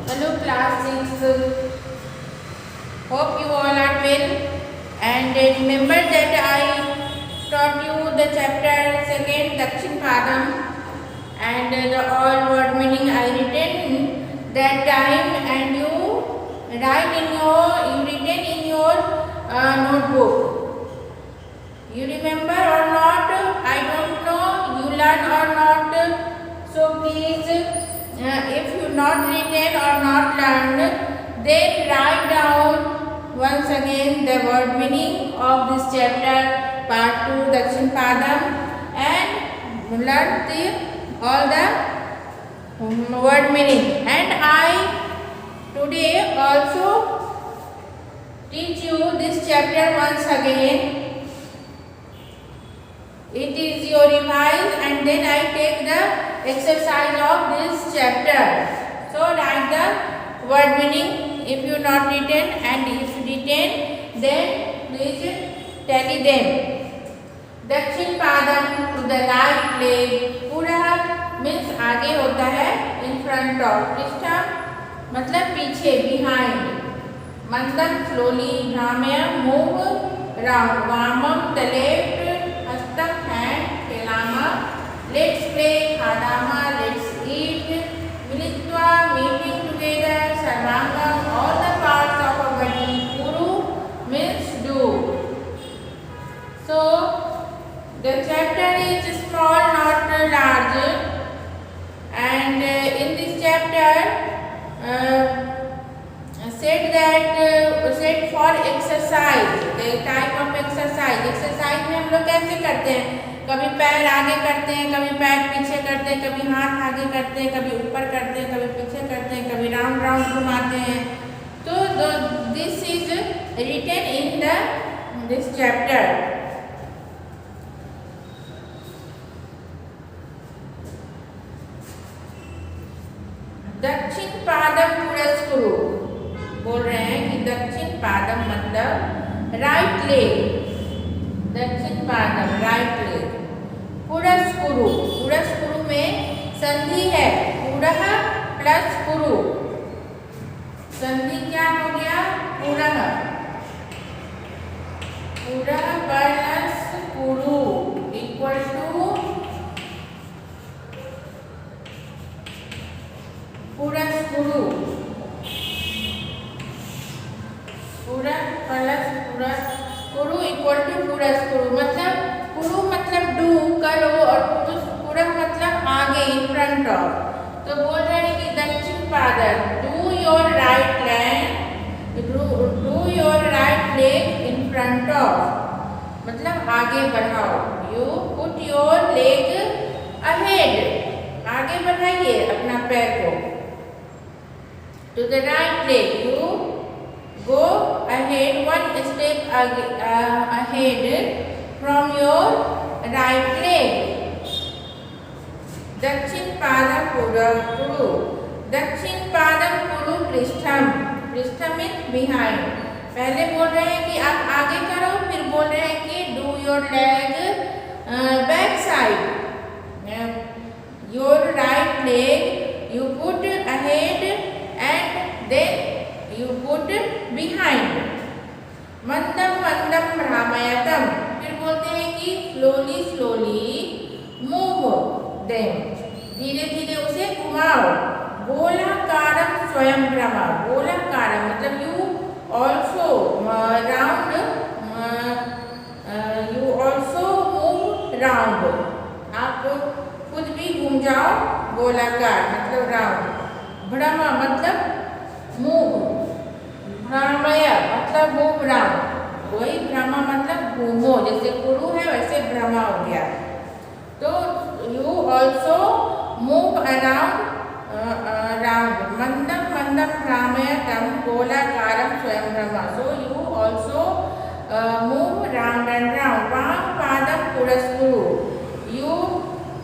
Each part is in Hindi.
Hello class 6. Hope you all are well. And remember that I taught you the chapter 2 Dakshin Padam and the all word meaning I written that time, and you written in your notebook. You remember or not? I don't know. You learn or not? So please, if you not written or not learned, then write down once again the word meaning of this chapter part 2 Dakshin Padam and learn all the word meaning. And I today also teach you this chapter once again. It is your revise, and then I take the exercise of this chapter. So write the word meaning if you not written, and if written then please tally them. दक्षिण पादम to the right leg. पूरा means आगे होता है, in front of. पृष्ठम मतलब पीछे, behind. मंदम slowly. भ्राम्यम move round. वामम the left. हस्तम hand. खेलामा let's play. खादामा let's eat. मिलित्वा meeting together. सर्वांगम all the parts of a body. Kuru means do. So the chapter is small, not large, and in this chapter set for exercise, the type of exercise. Exercise में हम लोग कैसे करते हैं? कभी पैर आगे करते हैं, कभी पैर पीछे करते हैं, कभी हाथ आगे करते हैं, कभी ऊपर करते हैं, कभी पीछे करते हैं, कभी राउंड राउंड घुमाते हैं. तो this is written in this chapter. दक्षिण पादम पुरस्कुरु बोल रहे हैं कि दक्षिण पादम मतलब राइट लेग. दक्षिण पादम राइट लेग. पुरस्कुरु, पुरस्कुरु में संधि है. पुरः प्लस कुरु. संधि क्या हो गया? पुरः. पुरः प्लस कुरु इक्वल टू पुरस्कुरु. पुरः प्लस पुरस्कुरु इक्वल टू पुरस्कुरु. मतलब कुरु मतलब डू करो, और पुरः मतलब आगे, इन फ्रंट ऑफ. तो बोल रहे हैं कि दक्षिण पादम do your right leg in front of मतलब आगे बढ़ाओ. You put your leg ahead. आगे बढ़ाइए अपना पैर को. To the right leg, you go ahead one step ahead from your right leg. दक्षिण पादम पुरु. दक्षिण पादम पुरु पृष्ठम. पृष्ठम means behind. पहले बोल रहे हैं कि आप आगे करो, फिर बोल रहे हैं कि do your leg back side. Your right leg you put ahead and then you put behind. मंदम मंदम भ्रामयतम. फिर बोलते हैं कि slowly move them. धीरे धीरे उसे घुमाओ. गोलाकारम स्वयं भ्रमा. गोलाकारम मतलब you also round, you also move round. आप खुद भी घूम जाओ. गोलाकार मतलब राउंड. भ्रम मतलब मूव. भ्रामय मतलब मूव राउंड. वही भ्रम मतलब घूमो. जैसे कुरु है वैसे भ्रमा हो गया. तो you also move around round. मंदम मंदम भ्रामयतम गोलाकारम स्वयं भ्रमा. So you also move round and round. वाम पादम पुरस्कुरु. You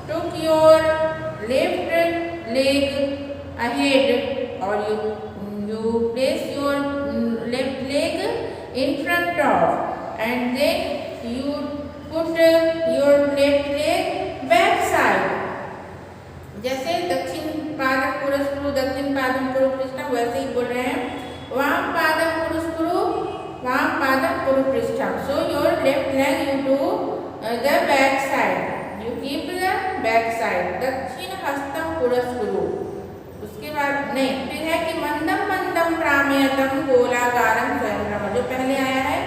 took your left leg ahead, or you place your left leg in front of, and then you put your left leg back side. जैसे दक्षिण पादम पुरस्कुरु दक्षिण पादम पुरुपृष्ठम, वैसे ही बोल रहे हैं वाम पादम पुरुषकुरु, वाम पादम पुरुपृष्ठम. So your left leg you do the back side, you keep the back side. दक्षिण हस्तम पुरस्कुरु. उसके बाद नहीं, फिर है कि मंदम मंदम प्रामेयतम गोलाकारम स्वयंभ्रम. जो पहले आया है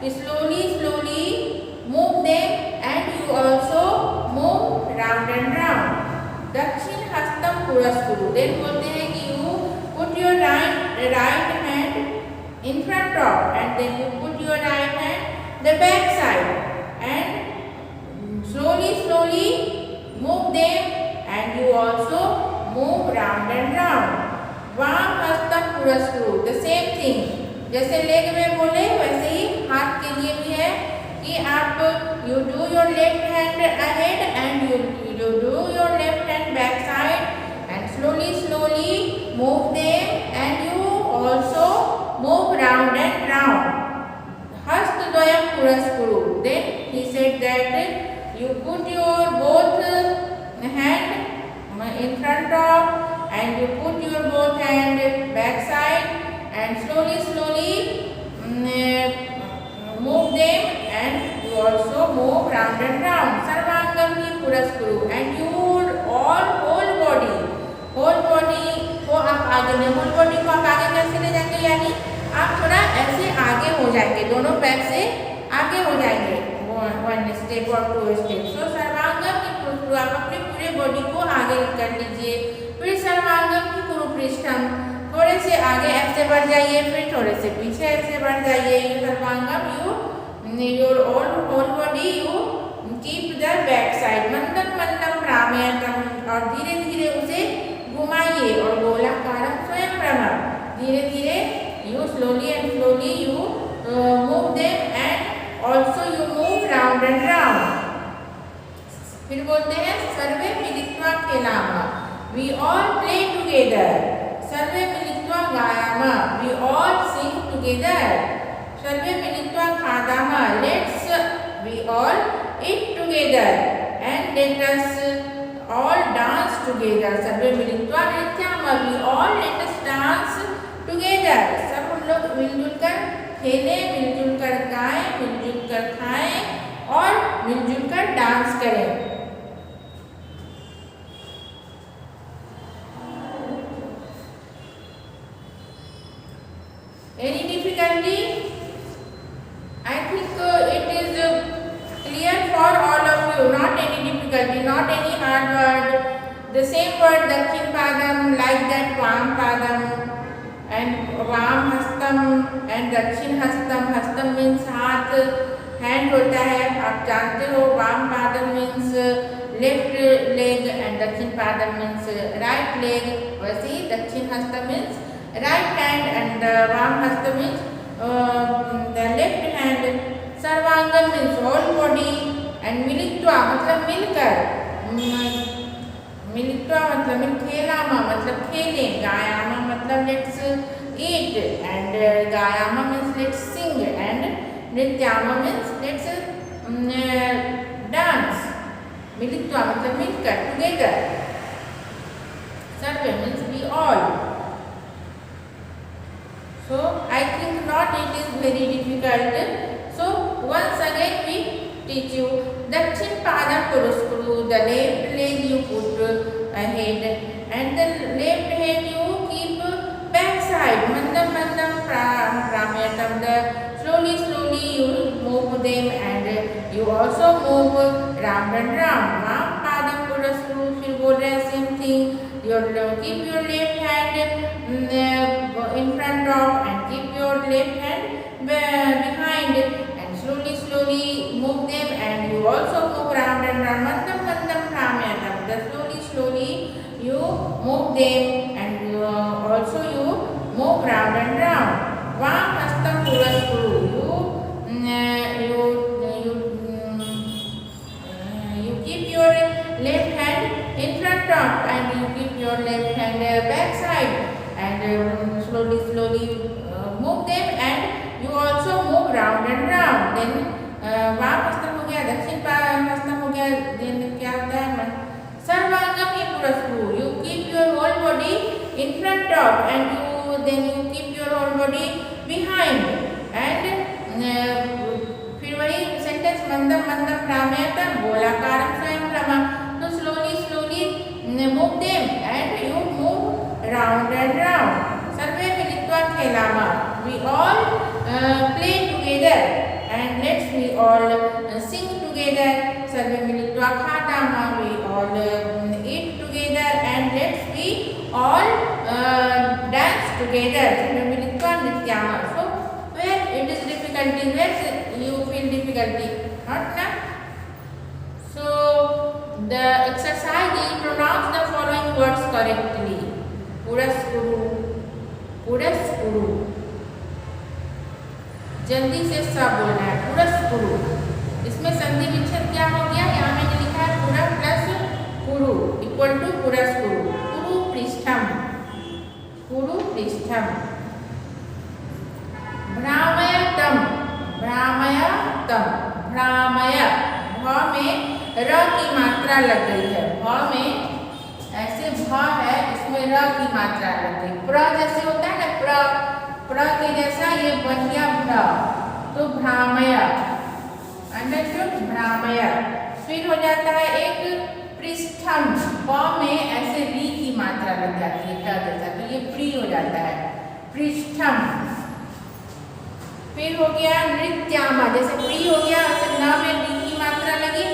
कि slowly slowly move them and you also move round and round. दक्षिण हस्तम पुरस्कुरु. देन बोलते हैं कि you put your right hand in front of and then you put your right hand the back side and slowly move them and you also move round and round. वाम हस्तम पुरस्कुरु. The same thing, जैसे लेग में बोले वैसे ही हाथ के लिए भी है कि आप you do your left hand ahead and you do your left hand back side and slowly move them and you also move round and round. Hastadvayam puraskuru. Then he said that you put your both hand in front of and you put your both hand back side and slowly move them and you also move round and round. Sarvangam hi puraskuru and your all whole body को आप आगे ले, whole body को आप आगे कैसे ले जाएंगे, यानी आप थोड़ा ऐसे आगे हो जाएंगे, दोनों पैर से आगे हो जाएंगे, 1 स्टेप और 2 स्टेप. सो सर्वांगम की पुरुषकुरु, आप अपने पूरे बॉडी को आगे कर लीजिए. फिर सर्वांगम की पुरुपृष्ठम, थोड़े से आगे ऐसे बढ़ जाइए, फिर थोड़े से पीछे ऐसे बढ़ जाइए. ये सर्वांगम you your whole body you keep the back side. मंदम मंदम प्रामेयतम, और धीरे धीरे उसे घुमाइए. और गोलाकारम स्वयंभ्रम, धीरे धीरे you slowly you move them and also you move round and round. फिर बोलते हैं सर्वे मिलित्वा खेलामा, we all play together. सर्वे मिलित्वा गायामा, we all sing together. सर्वे मिलित्वा खादामा, we all eat together and let us all dance together. सर्वे मिलित्वा नृत्यामा, we all let us dance together. सब हम लोग मिलजुल कर खेलें, मिलजुल कर गाएं, मिलजुल कर खाएं और मिलजुल कर डांस करें. Any difficulty? I think it is clear for all of you. Not any difficulty, not any hard word. The same word Dakshin Padam, like that Vam Padam and Vam Hastam and Dakshin Hastam. Hastam means हाथ, hand होता है, आप जानते हो. Vam Padam means left leg and Dakshin Padam means right leg. वैसे ही Dakshin Hastam means right hand and Vam Hastam means the left hand. Sarvangam means whole body and Militva मतलब मिलकर. मिलित्वा मतलब खेलामा मतलब खेलें. गायामा मतलब let's eat and गायामा means let's sing and नृत्यामा means let's dance. मिलित्वा मतलब मिलकर, together. Survey means we all. So I think not it is very difficult. So once again we teach you. Dakshin Padam Puruskuru, the left leg you put ahead and the left hand you keep back side. Mandam mandam prameyatam, the slowly you move them and you also move round and round. Vam Padam Puruskuru, फिर बोल रहे हैं same thing. You keep your left hand in front of and keep your left hand behind and slowly move them and you also move round and round. Mandam mandam prameyatam, the slowly you move them and you also you move round and round. Vam hastam puruskuru, you keep your left hand in front of and you keep your left hand back side and slowly move them and you also move round and round. Then वाम हस्तम हो गया, दक्षिण हस्तम हो गया. देन क्या होता है? सर्वांगम ही पुरस्कुरु, you keep your whole body in front of and you keep your whole body behind and फिर वही सेंटेंस मंदम मंदम भ्राम्यताम गोलाकारम स्वयं भ्रमः. तो slowly move them and you move round and round. सर्वे मिलित्वा खेलामः. We all play together and let's we all sing together. सर्वे मिलित्वा खादामः. We all eat together and let's we all dance together. सर्वे मिलित्वा नृत्यामः. So where it is difficulty, where you feel difficulty, not na? So the exercise is pronounce the following words correctly. पुरस्कुरु. जल्दी से सब बोलना है. पुरस्कुरु. इसमें संधि विच्छेद क्या हो गया? यहाँ मैंने लिखा है पुरा प्लस कुरु इक्वल टू पुरस्कुरु. कुरु पृष्ठम. भ्रामयतम. भ्रामय. भ में र की मात्रा लग गई है. भ में ऐसे भ है, इसमें र की मात्रा लग गई. प्र जैसे होता है ना, प्र के जैसा ये बन गया भ्र. तो भ्रामय. अंडरस्टूड? भ्रामय. फिर हो जाता है एक पृष्ठम. प में ऐसे री की मात्रा लग जाती है ट जैसा, तो ये प्री हो जाता है. पृष्ठम. फिर हो गया नृत्यामा. जैसे प्री हो गया, ऐसे न में री की मात्रा लगी.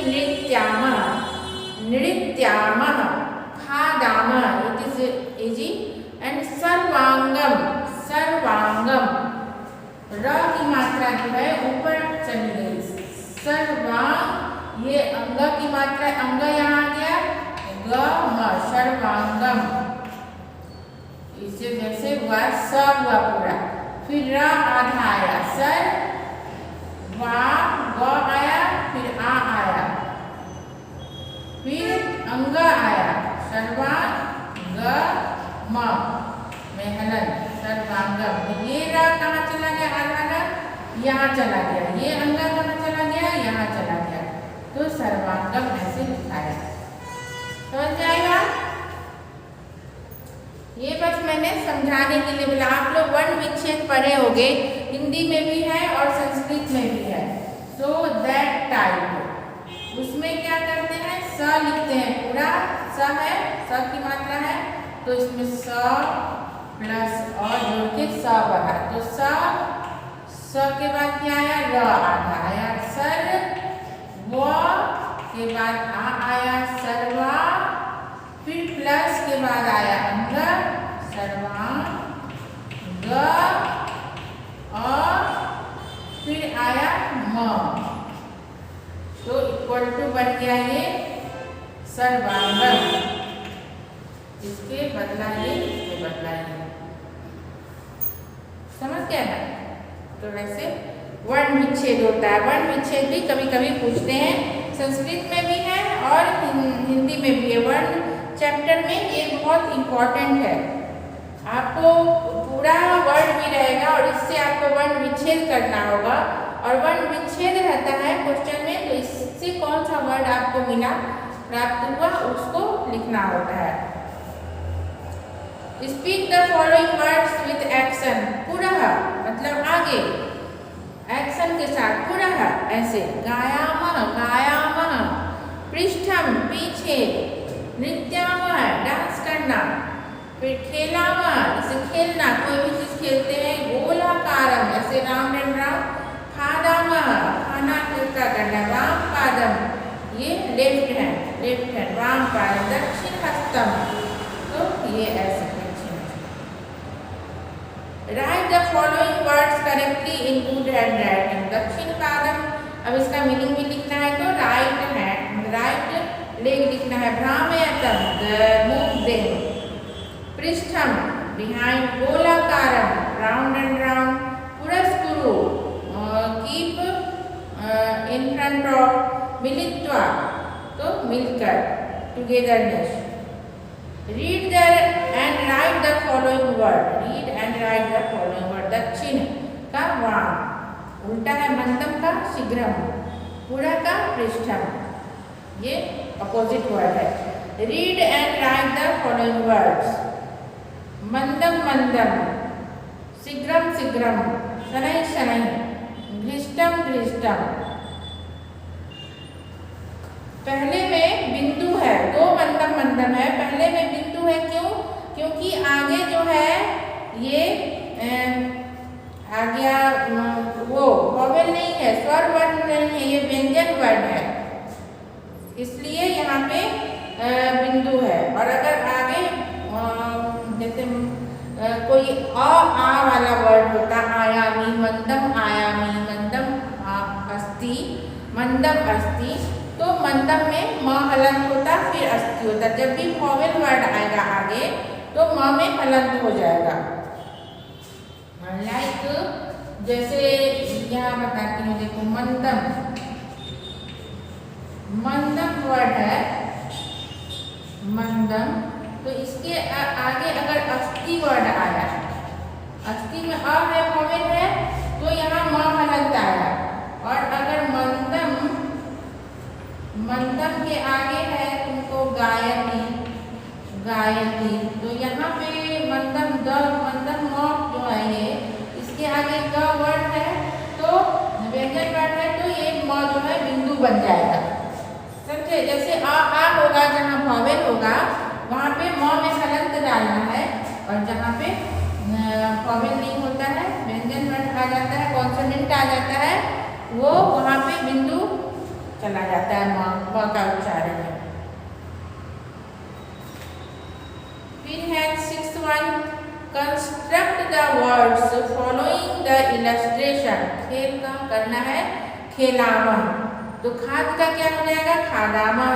नृत्यामा. खादामः. It is easy. एंड सर्वांगम. र की मात्रा जो है ऊपर चली गई. सर्वांग. ये अंग की मात्रा, अंग यहाँ आ गया ग म. सर्वांगम. इसे जैसे हुआ स हुआ पूरा. फिर र आधा आया. सर वा ग आया. फिर आ आया. फिर अंग आया. सर्वांग म में हलन. सर्वांगम. ये र कहाँ चला गया? आधा र यहाँ चला गया. ये अंग कहाँ चला गया? यहाँ चला गया. तो सर्वांगम ऐसे लिखा है. समझ जाएगा? ये बस मैंने समझाने के लिए बोला. आप लोग वर्ण विच्छेद पढ़े होंगे, हिंदी में भी है और संस्कृत में भी है. So that type. उसमें क्या करते हैं? स लिखते हैं पूरा. स है, स की मात्रा है, तो इसमें स प्लस और जोड़ के स बना. तो स के बाद क्या आया? र आधा आया. सर व के बाद आ आया. सर्वा. फिर प्लस के बाद आया अंग. सर्वांग. और फिर आया म. तो इक्वल टू बन गया ये सर्वांगम. इसके बदला ये, इसके बदला ये. समझ गया ना? तो वैसे वर्ण विच्छेद होता है. वर्ण विच्छेद भी कभी कभी पूछते हैं. संस्कृत में भी है और हिंदी में भी है. वर्ण चैप्टर में ये बहुत इम्पोर्टेंट है. आपको पूरा वर्ड भी रहेगा और इससे आपको वर्ण विच्छेद करना होगा. और वर्ण विच्छेद रहता है क्वेश्चन में, तो इससे कौन सा वर्ड आपको मिला, प्राप्त हुआ, उसको लिखना होता है. Speak the following words with action. पुरः मतलब आगे, एक्शन के साथ. पुरः ऐसे. गायामः. पृष्ठम पीछे. नृत्यामः डांस करना. फिर खेलामः जैसे खेलना, कोई भी चीज खेलते हैं. गोलाकारम ऐसे राउंड एंड राउंड. खादामः खाना का करना. वामपादम ये लेफ्ट हैंड. वामपादम. दक्षिण हस्तम. तो ये ऐसे. Right the following words correctly in good handwriting. दक्षिण पादम. अब इसका मीनिंग भी लिखना है, तो राइट हैंड, राइट लेग लिखना है. भ्रामयतम मूव देम. पृष्ठम बिहाइंड. गोलाकारम राउंड एंड राउंड. पुरस्कुरु कीप इन फ्रंट ऑफ. मिलित्वा तो मिलकर, togetherness. Read the and write the following word. Read and write the following word. दक्षिण का वाम, उल्टा है मंदम का शीघ्रम, पूरा का पृष्ठम. ये अपोजिट वर्ड है. Read and write the following words. मंदम मंदम, शीघ्रम शीघ्रम, शनैः शनैः, घृष्टम घृष्टम। पहले में बिंदु है, दो मंदम मंदम है, पहले में बिंदु है। क्यों? क्योंकि आगे जो है ये आ गया वो वॉवेल नहीं है, स्वर वर्ण नहीं है, ये व्यंजन वर्ण है, इसलिए यहाँ पे बिंदु है। और अगर आगे जैसे कोई आ वाला वर्ड होता, आयामी, मंदम आयामी, मंदम अस्ति, मंदम अस्ति, तो मंदम में म हलंत होता, फिर अस्ति होता। जब भी वॉवेल वर्ड आएगा आगे तो म में हलंत हो जाएगा। लाइक जैसे यहाँ बताती हूँ, देखो मंदम, मंदम वर्ड है मंदम, तो इसके आगे अगर अस्ति वर्ड आया, अस्ति में अ है, वॉवेल है, तो यहाँ म हलंत आया। और अगर मंदम, मंदम के आगे है तुमको गायत्री, गायत्री, तो यहाँ पे मंदम द, मंदम म जो है ये, इसके आगे ग वर्ड है, तो व्यंजन वर्ड है, तो ये म जो है बिंदु बन जाएगा। समझे? जैसे आ होगा, जहाँ वॉवेल होगा वहाँ पे म में हलंत डालना है, और जहाँ पे वॉवेल नहीं होता है, व्यंजन वर्ण आ जाता है, कॉन्सोनेंट आ जाता है, वो वहाँ पे बिंदु चला जाता है म का उच्चारण में। फिर है 6th one, construct the words following the illustration. खेल का करना है, खेलामा, तो खाद का क्या हो जाएगा, खादामा,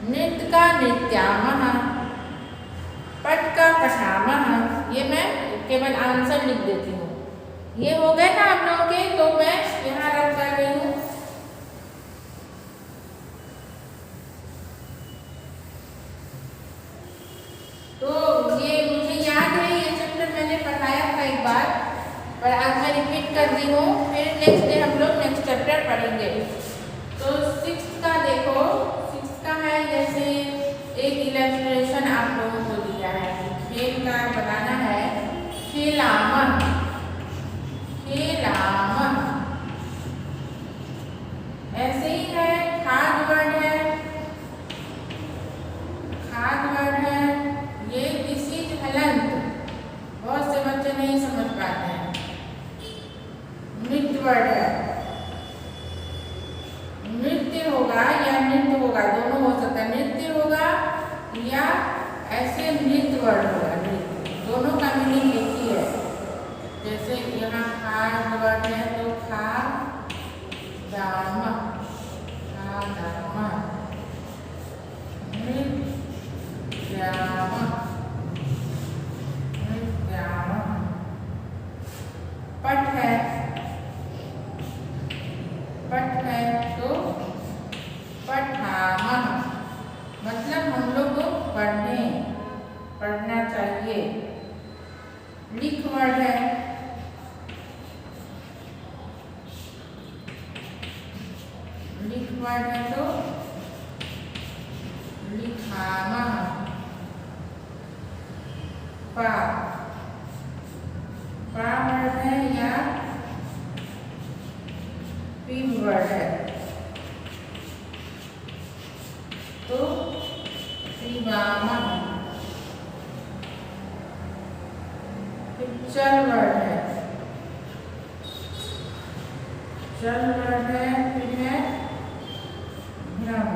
नृत्य का नृत्यामः, पट का पठामः। ये मैं केवल आंसर लिख देती हूँ। ये हो गए ना आप लोगों के, तो मैं यहाँ रख कर रही हूँ। तो ये मुझे याद है, ये चैप्टर मैंने पढ़ाया था एक बार, पर आज मैं रिपीट कर दी हूँ। फिर नेक्स्ट डे हम लोग नेक्स्ट चैप्टर पढ़ेंगे। तो 6th का देखो, 6th का है, जैसे एक इलस्ट्रेशन आप लोगों को दिया है, खेल का बनाना है, खेलामः, खेलामः। ऐसे ही है, खाद वर्ड है, खाद वर्ड है, ये दिस इज हलंत, बहुत से बच्चे नहीं समझ पाते हैं। नृत्य वर्ड है, नृत्य होगा या नृत्य होगा, दोनों हो सकता है, नृत्य होगा या ऐसे नृत्य वर्ड होगा, नृत्य, दोनों का मीनिंग एक ही है। जैसे यहाँ खाद वर्ड है, तो खा दाम, खा दाम, नृत्याम, नृत्याम। पठ है, पठ है, तो पठामः, मतलब हम लोग को पढ़ना चाहिए। लिख वर्ड है, लिख वर्ड है, तो लिखामः। पा, पा वर्ड है या पीम वर्ड है, तो पिबामः। चल वर्ड है, चल वर्ड है, फिर है भ्रम,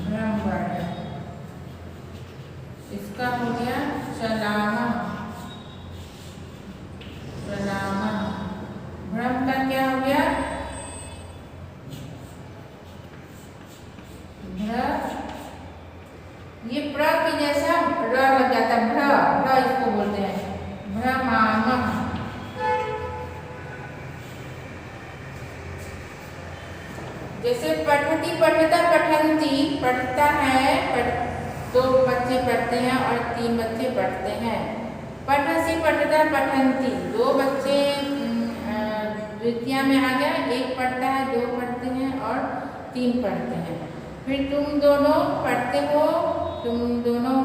भ्रम वर्ड है, इसका हो गया चलामा, चलामा। भ्रम का क्या हो गया, ये प्र के जैसा र लग जाता है, भ्र इसको बोलते हैं, भ्रमामः। जैसे पठती, पठता, पठंती, पढ़ता है, दो बच्चे पढ़ते हैं और 3 बच्चे पढ़ते हैं। पठसी, पठता, पठंती, 2 बच्चे द्वितीय में आ गया, 1 पढ़ता है, 2 पढ़ते हैं और 3 पढ़ते हैं। फिर तुम दोनों पढ़ते हो, तुम दोनों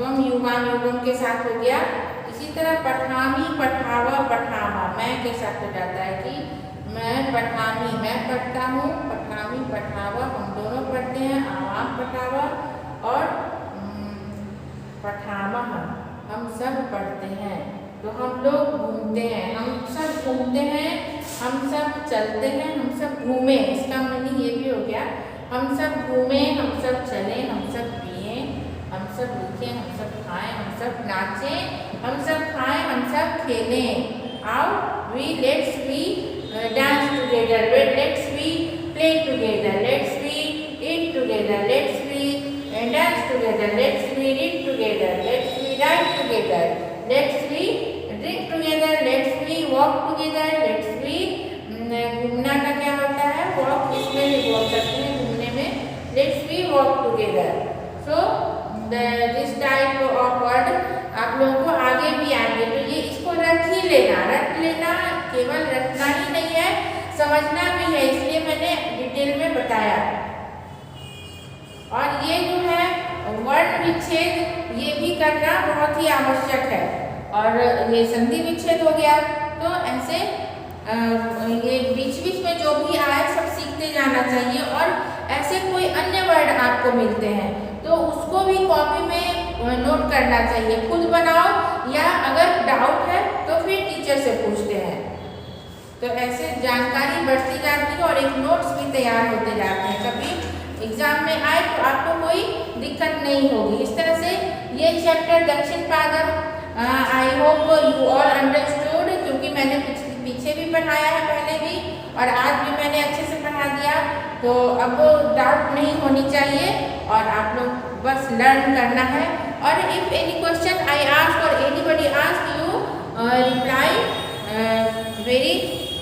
त्वम युवाम युगम के साथ हो गया। इसी तरह पठामी पठावा पठामा मैं के साथ हो जाता है कि मैं पठामी मैं पढ़ता हूँ, पठामी पठावा हम दोनों पढ़ते हैं, आवाम पठावा और पठामा हम सब पढ़ते हैं। तो हम लोग घूमते हैं, हम सब घूमते हैं, हम सब चलते हैं, हम सब घूमे, इसका मीनिंग ये भी हो गया हम सब घूमे, हम सब चले, हम सब पिए, हम सब लिखें, हम सब खाएं, हम सब नाचें, हम सब खाएं, हम सब खेलें। आओ we let's we dance together, let's we play together, let's we eat together, let's we dance together, let's we read together, let's we write together, let's we drink together, let's we walk together, let's we घूमना का क्या होता है वॉक, इसमें भी बोल सकते हैं घूमने में, let's we walk together. So this type of word आप लोगों को आगे भी आएंगे, तो ये इसको रट ही लेना, रट लेना, केवल रटना ही नहीं है समझना भी है, इसलिए मैंने डिटेल में बताया। और ये जो है वर्ण विच्छेद ये भी करना बहुत ही आवश्यक है। और ये संधि विच्छेद हो गया, तो ऐसे ये बीच बीच में जो भी आए सब सीखते जाना चाहिए। और ऐसे कोई अन्य वर्ड आपको मिलते हैं तो उसको भी कॉपी में नोट करना चाहिए, खुद बनाओ या अगर डाउट है तो फिर टीचर से पूछते हैं। तो ऐसे जानकारी बढ़ती जाती है और एक नोट्स भी तैयार होते जाते हैं, कभी एग्जाम में आए तो आपको कोई दिक्कत नहीं होगी। इस तरह से ये चैप्टर दक्षिण पादम I hope you all understood, क्योंकि मैंने पीछे भी पढ़ाया है पहले भी और आज भी मैंने अच्छे से पढ़ा दिया, तो अब डाउट नहीं होनी चाहिए और आप लोग बस लर्न करना है। और if any question I ask और anybody ask you reply very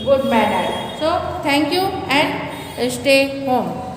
good manner. So thank you and stay home.